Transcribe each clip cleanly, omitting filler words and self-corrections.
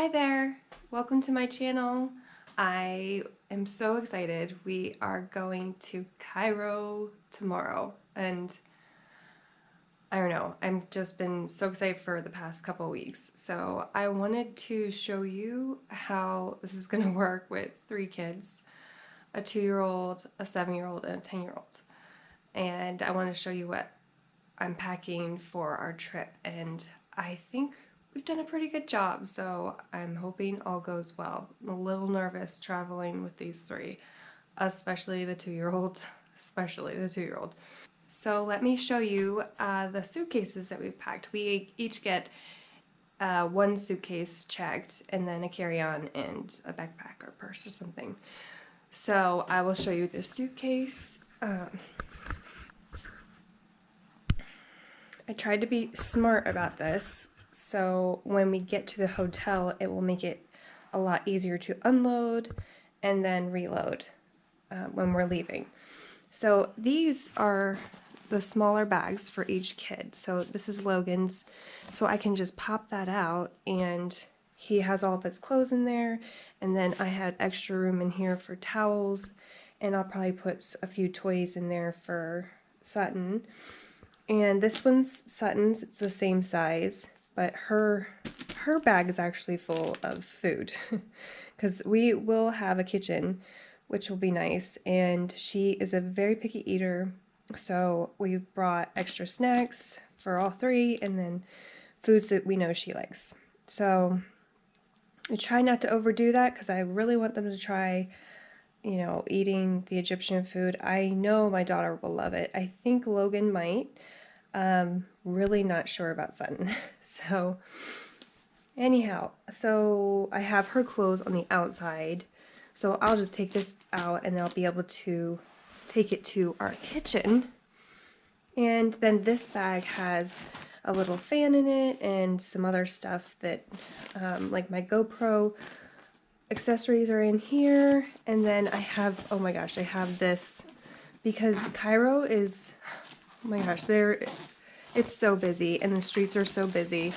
Hi there! Welcome to my channel. I am so excited. We are going to Cairo tomorrow, and I don't know, I've just been so excited for the past couple weeks. So I wanted to show you how this is gonna work with 3 kids, a 2-year-old, a 7-year-old, and a 10-year-old. And I want to show you what I'm packing for our trip, and I think we've done a pretty good job, so I'm hoping all goes well. I'm a little nervous traveling with these 3, especially the 2-year-old, So let me show you the suitcases that we've packed. We each get 1 suitcase checked, and then a carry-on and a backpack or purse or something. So I will show you the suitcase. I tried to be smart about this, so when we get to the hotel, it will make it a lot easier to unload and then reload when we're leaving. So these are the smaller bags for each kid. So this is Logan's, so I can just pop that out and he has all of his clothes in there, and then I had extra room in here for towels, and I'll probably put a few toys in there for Sutton. And this one's Sutton's, it's the same size, but her bag is actually full of food because we will have a kitchen, which will be nice, and she is a very picky eater, so we brought extra snacks for all 3 and then foods that we know she likes. So I try not to overdo that because I really want them to try, you know, eating the Egyptian food. I know my daughter will love it. I think Logan might. Really not sure about Sutton. So anyhow, so I have her clothes on the outside. So I'll just take this out and I'll be able to take it to our kitchen. And then this bag has a little fan in it and some other stuff that, like my GoPro accessories are in here. And then I have, oh my gosh, I have this because Cairo is, oh my gosh, it's so busy and the streets are so busy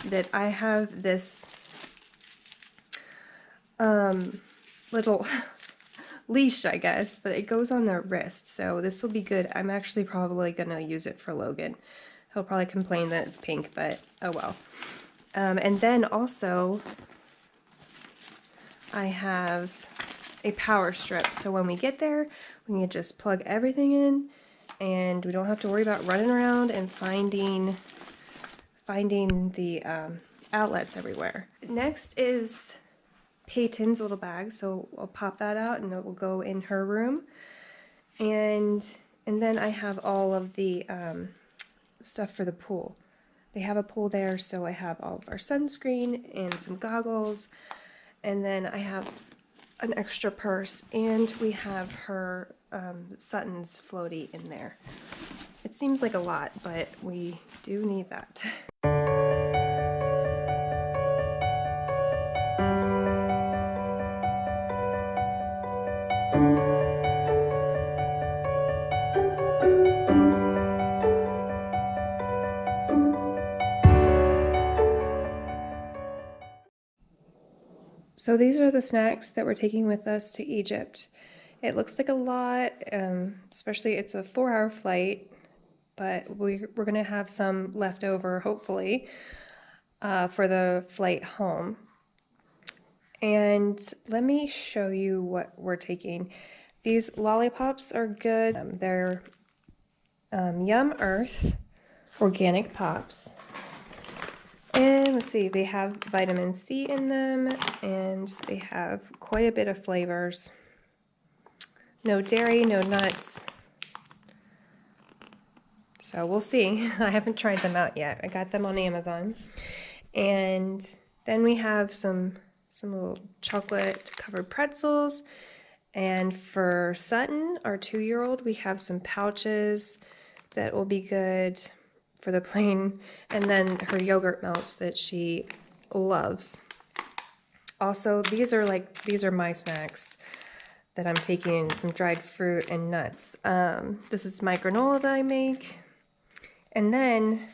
that I have this little leash, I guess, but it goes on their wrist, so this will be good. I'm actually probably gonna use it for Logan. He'll probably complain that it's pink, but oh well. And then also I have a power strip, so when we get there we can just plug everything in and we don't have to worry about running around and finding the outlets everywhere. Next is Peyton's little bag, so I'll pop that out and it will go in her room. And then I have all of the stuff for the pool. They have a pool there, so I have all of our sunscreen and some goggles, and then I have an extra purse, and we have her Sutton's floaty in there. It seems like a lot, but we do need that. So these are the snacks that we're taking with us to Egypt. It looks like a lot, especially it's a 4-hour flight, but we're going to have some left over, hopefully, for the flight home. And let me show you what we're taking. These lollipops are good. They're Yum Earth organic pops. And let's see, they have vitamin C in them, and they have quite a bit of flavors. No dairy, no nuts. So we'll see. I haven't tried them out yet. I got them on Amazon. And then we have some little chocolate covered pretzels. And for Sutton, our 2-year-old, we have some pouches that will be good for the plane, and then her yogurt melts that she loves. Also, these are my snacks that I'm taking, some dried fruit and nuts. This is my granola that I make. And then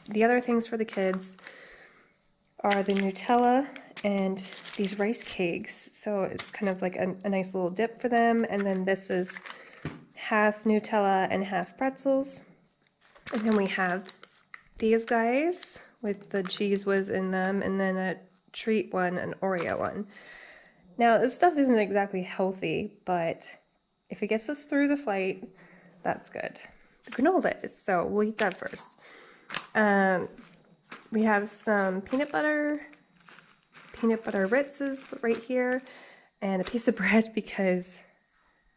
the other things for the kids are the Nutella and these rice cakes. So it's kind of like a nice little dip for them. And then this is half Nutella and half pretzels. And then we have these guys with the Cheese Whiz in them, and then a treat one, an Oreo one. Now, this stuff isn't exactly healthy, but if it gets us through the flight, that's good. The granola is, so we'll eat that first. We have some peanut butter Ritzes right here, and a piece of bread because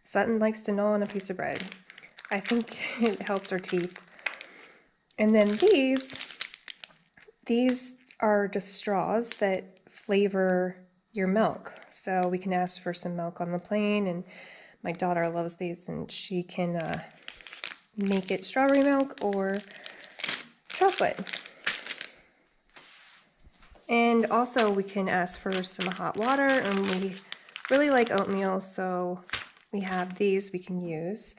Sutton likes to gnaw on a piece of bread. I think it helps her teeth. And then these are just straws that flavor your milk. So we can ask for some milk on the plane, and my daughter loves these, and she can make it strawberry milk or chocolate. And also we can ask for some hot water, and we really like oatmeal, so we have these we can use.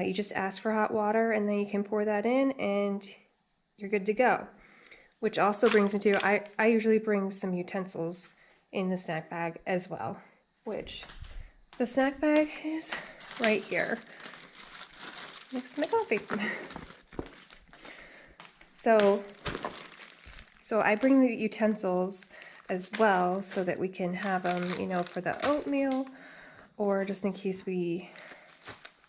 You just ask for hot water, and then you can pour that in, and you're good to go. Which also brings me to, I usually bring some utensils in the snack bag as well, which the snack bag is right here next to my coffee. So I bring the utensils as well so that we can have them, you know, for the oatmeal or just in case we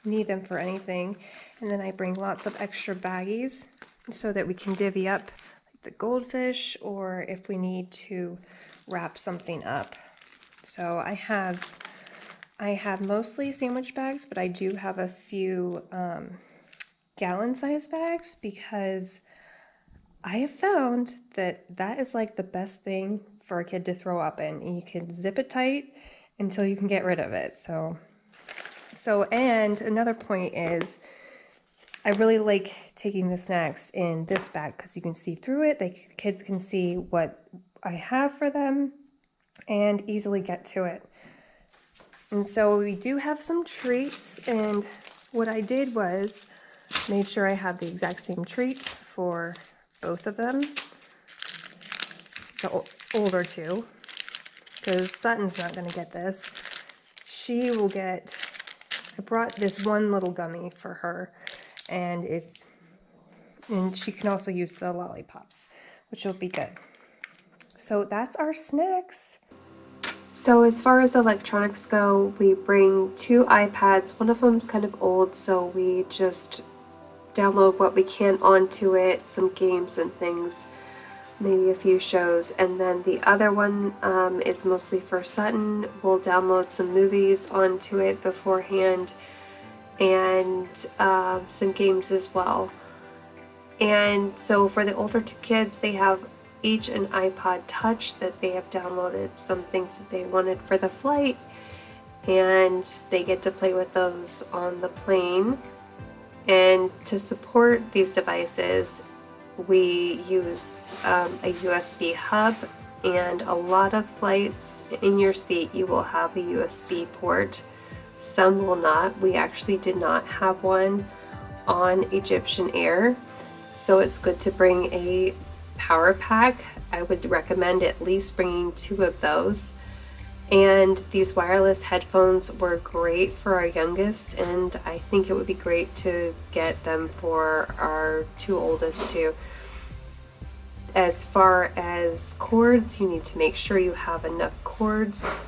need them for anything. And then I bring lots of extra baggies so that we can divvy up like the goldfish, or if we need to wrap something up. So I have mostly sandwich bags, but I do have a few gallon-sized bags because I have found that that is like the best thing for a kid to throw up in. And you can zip it tight until you can get rid of it. So and another point is I really like taking the snacks in this bag because you can see through it. The kids can see what I have for them and easily get to it. And so we do have some treats, and what I did was made sure I have the exact same treat for both of them, the older two, because Sutton's not going to get this. She will get, I brought this one little gummy for her, and she can also use the lollipops, which will be good. So that's our snacks. So as far as electronics go, we bring 2 iPads. One of them's kind of old, so we just download what we can onto it, some games and things, maybe a few shows. And then the other one is mostly for Sutton. We'll download some movies onto it beforehand and some games as well. And so for the older 2 kids, they have each an iPod Touch that they have downloaded some things that they wanted for the flight, and they get to play with those on the plane. And to support these devices, we use a USB hub, and a lot of flights in your seat you will have a USB port. Some will not. We actually did not have one on Egyptian Air, so it's good to bring a power pack. I would recommend at least bringing 2 of those. And these wireless headphones were great for our youngest, and I think it would be great to get them for our 2 oldest too. As far as cords, you need to make sure you have enough cords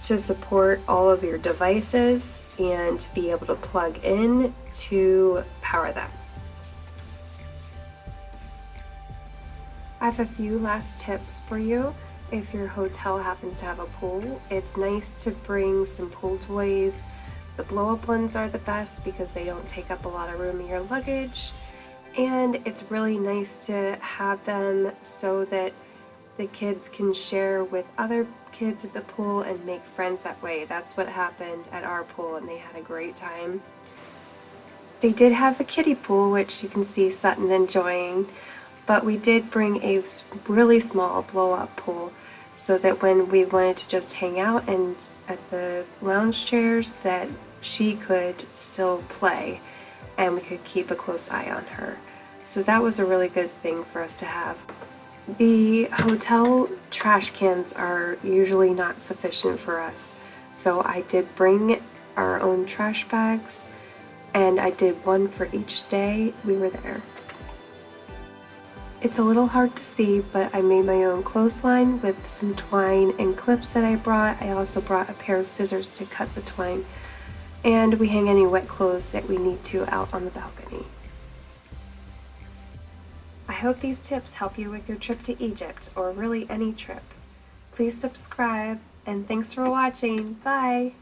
to support all of your devices and to be able to plug in to power them. I have a few last tips for you. If your hotel happens to have a pool, it's nice to bring some pool toys. The blow-up ones are the best because they don't take up a lot of room in your luggage. And it's really nice to have them so that the kids can share with other kids at the pool and make friends that way. That's what happened at our pool, and they had a great time. They did have a kiddie pool, which you can see Sutton enjoying. But we did bring a really small blow-up pool so that when we wanted to just hang out and at the lounge chairs that she could still play and we could keep a close eye on her. So that was a really good thing for us to have. The hotel trash cans are usually not sufficient for us, so I did bring our own trash bags, and I did one for each day we were there. It's a little hard to see, but I made my own clothesline with some twine and clips that I brought. I also brought a pair of scissors to cut the twine, and we hang any wet clothes that we need to out on the balcony. I hope these tips help you with your trip to Egypt, or really any trip. Please subscribe, and thanks for watching. Bye!